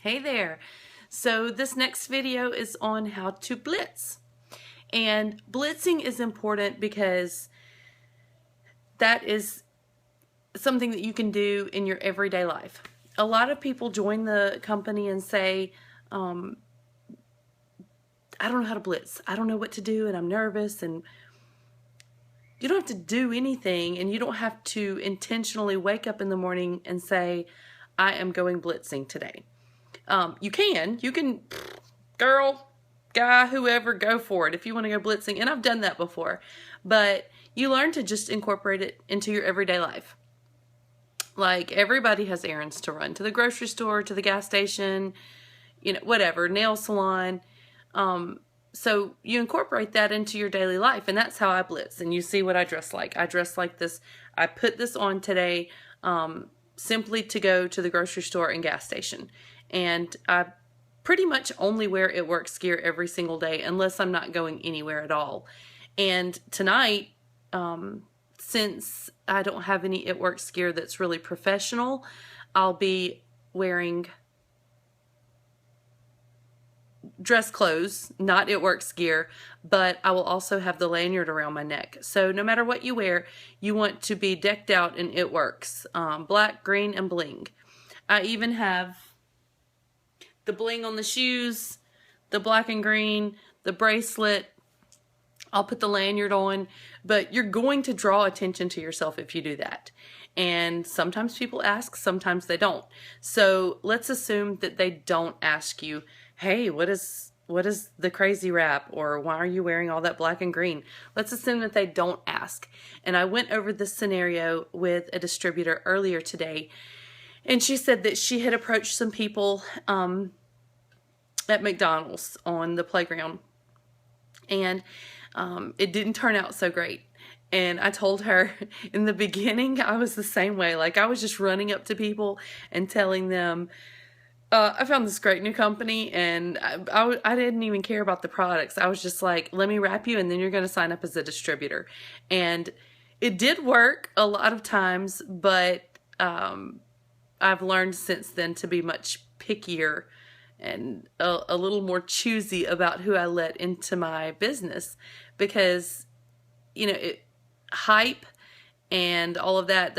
Hey there. So this next video is on how to blitz. And blitzing is important because that is something that you can do in your everyday life. A lot of people join the company and say, I don't know how to blitz. I don't know what to do and I'm nervous. And you don't have to do anything, and you don't have to intentionally wake up in the morning and say, I am going blitzing today. You can, girl, guy, whoever, go for it if you want to go blitzing. And I've done that before, but you learn to just incorporate it into your everyday life. Like, everybody has errands to run, to the grocery store, to the gas station, whatever, nail salon. So you incorporate that into your daily life, and that's how I blitz. And you see what I dress like. I dress like this. I put this on today simply to go to the grocery store and gas station. And I pretty much only wear It Works gear every single day unless I'm not going anywhere at all. And tonight, since I don't have any It Works gear that's really professional, I'll be wearing dress clothes, not It Works gear, but I will also have the lanyard around my neck. So no matter what you wear, you want to be decked out in It Works, black, green, and bling. I even have the bling on the shoes, the black and green, the bracelet. I'll put the lanyard on, but you're going to draw attention to yourself if you do that. And sometimes people ask, sometimes they don't. So let's assume that they don't ask you, hey, what is the crazy wrap? Or why are you wearing all that black and green? Let's assume that they don't ask. And I went over this scenario with a distributor earlier today, and she said that she had approached some people at McDonald's on the playground, and it didn't turn out so great. And I told her in the beginning, I was the same way. Like, I was just running up to people and telling them, I found this great new company, and I didn't even care about the products. I was just like, let me wrap you, and then you're going to sign up as a distributor. And it did work a lot of times, but I've learned since then to be much pickier and a little more choosy about who I let into my business, because, hype and all of that,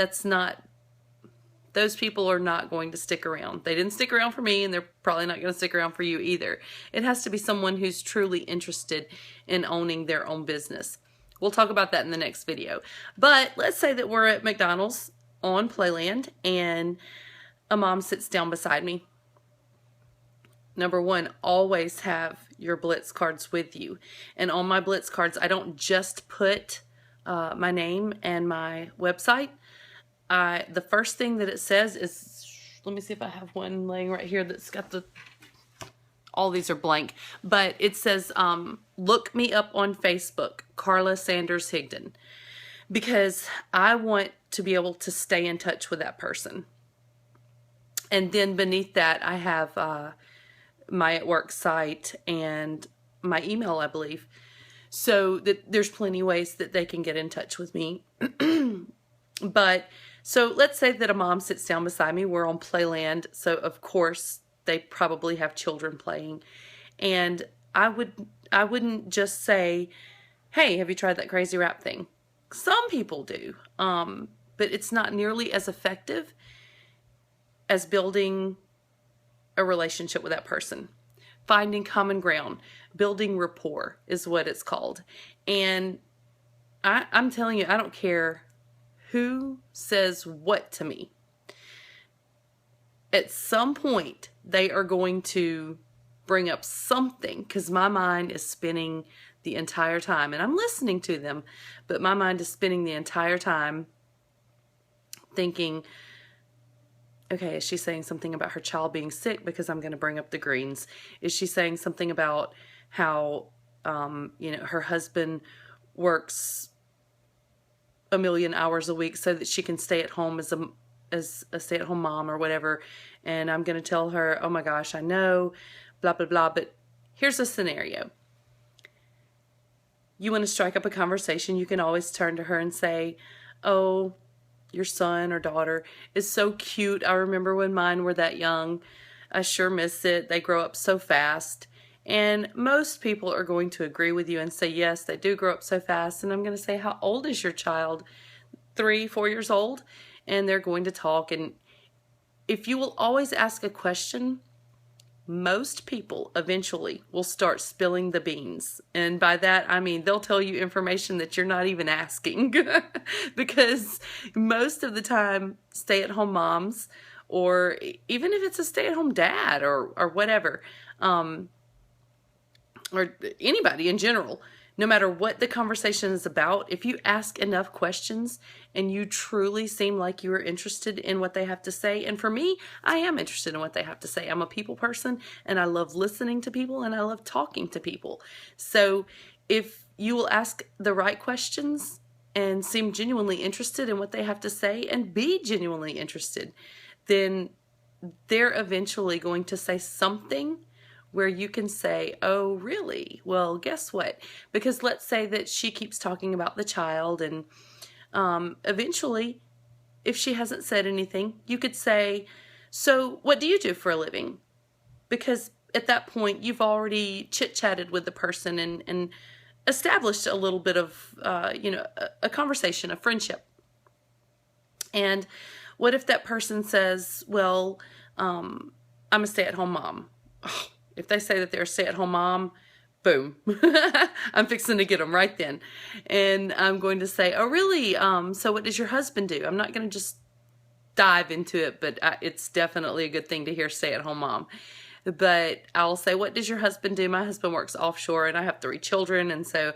those people are not going to stick around. They didn't stick around for me, and they're probably not going to stick around for you either. It has to be someone who's truly interested in owning their own business. We'll talk about that in the next video. But let's say that we're at McDonald's on Playland, and a mom sits down beside me. Number one, always have your Blitz cards with you. And on my Blitz cards, I don't just put my name and my website. The first thing that it says is, let me see if I have one laying right here that's got all these are blank, but it says, look me up on Facebook, Carla Sanders Higdon, because I want to be able to stay in touch with that person. And then beneath that, I have my At Work site and my email, I believe. So that there's plenty of ways that they can get in touch with me. But so let's say that a mom sits down beside me. We're on Playland, so of course they probably have children playing. And I wouldn't just say, hey, have you tried that crazy wrap thing? Some people do, but it's not nearly as effective as building a relationship with that person. Finding common ground, building rapport is what it's called. And I'm telling you, I don't care who says what to me. At some point, they are going to bring up something, because my mind is spinning the entire time. And I'm listening to them, but my mind is spinning the entire time thinking, okay, is she saying something about her child being sick because I'm going to bring up the greens? Is she saying something about how, her husband works a million hours a week so that she can stay at home as a stay-at-home mom or whatever? And I'm going to tell her, oh my gosh, I know, blah, blah, blah. But here's a scenario. You want to strike up a conversation, you can always turn to her and say, oh, your son or daughter is so cute. I remember when mine were that young. I sure miss it. They grow up so fast. And most people are going to agree with you and say, yes, they do grow up so fast. And I'm going to say, how old is your child? 3, 4 years old? And they're going to talk. And if you will always ask a question, most people eventually will start spilling the beans. And by that, I mean, they'll tell you information that you're not even asking. Because most of the time, stay-at-home moms, or even if it's a stay-at-home dad or whatever, or anybody in general, no matter what the conversation is about, if you ask enough questions and you truly seem like you are interested in what they have to say, and for me, I am interested in what they have to say. I'm a people person, and I love listening to people, and I love talking to people. So if you will ask the right questions and seem genuinely interested in what they have to say and be genuinely interested, then they're eventually going to say something where you can say, oh, really? Well, guess what? Because let's say that she keeps talking about the child, and eventually, if she hasn't said anything, you could say, so what do you do for a living? Because at that point, you've already chit-chatted with the person and established a little bit of, a conversation, a friendship. And what if that person says, well, I'm a stay-at-home mom? Oh, if they say that they're a stay-at-home mom, boom, I'm fixing to get them right then. And I'm going to say, oh, really? So what does your husband do? I'm not going to just dive into it, but it's definitely a good thing to hear stay-at-home mom. But I'll say, what does your husband do? My husband works offshore, and I have 3 children, and so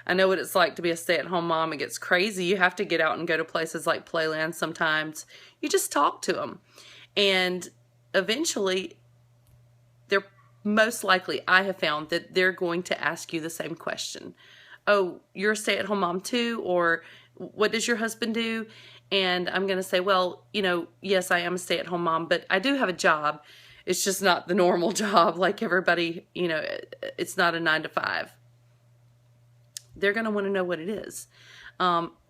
I know what it's like to be a stay-at-home mom. It gets crazy. You have to get out and go to places like Playland sometimes. You just talk to them. And eventually, they're most likely, I have found that they're going to ask you the same question. Oh, you're a stay-at-home mom too? Or what does your husband do? And I'm going to say, well, yes, I am a stay-at-home mom, but I do have a job. It's just not the normal job like everybody, it's not a 9 to 5. They're going to want to know what it is.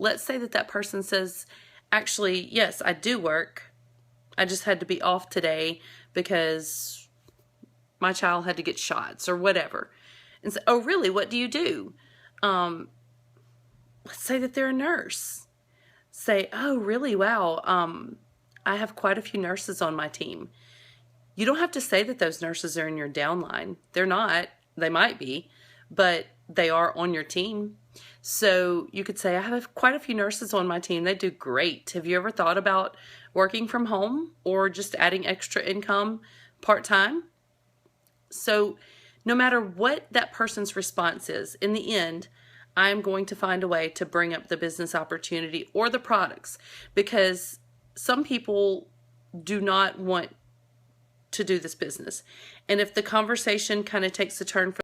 Let's say that person says, actually, yes, I do work. I just had to be off today because my child had to get shots or whatever. And say, oh, really? What do you do? Let's say that they're a nurse. Say, oh, really? Wow. I have quite a few nurses on my team. You don't have to say that those nurses are in your downline. They're not. They might be, but they are on your team. So you could say, I have quite a few nurses on my team. They do great. Have you ever thought about working from home or just adding extra income part-time? So no matter what that person's response is, in the end, I'm going to find a way to bring up the business opportunity or the products, because some people do not want to do this business. And if the conversation kind of takes a turn for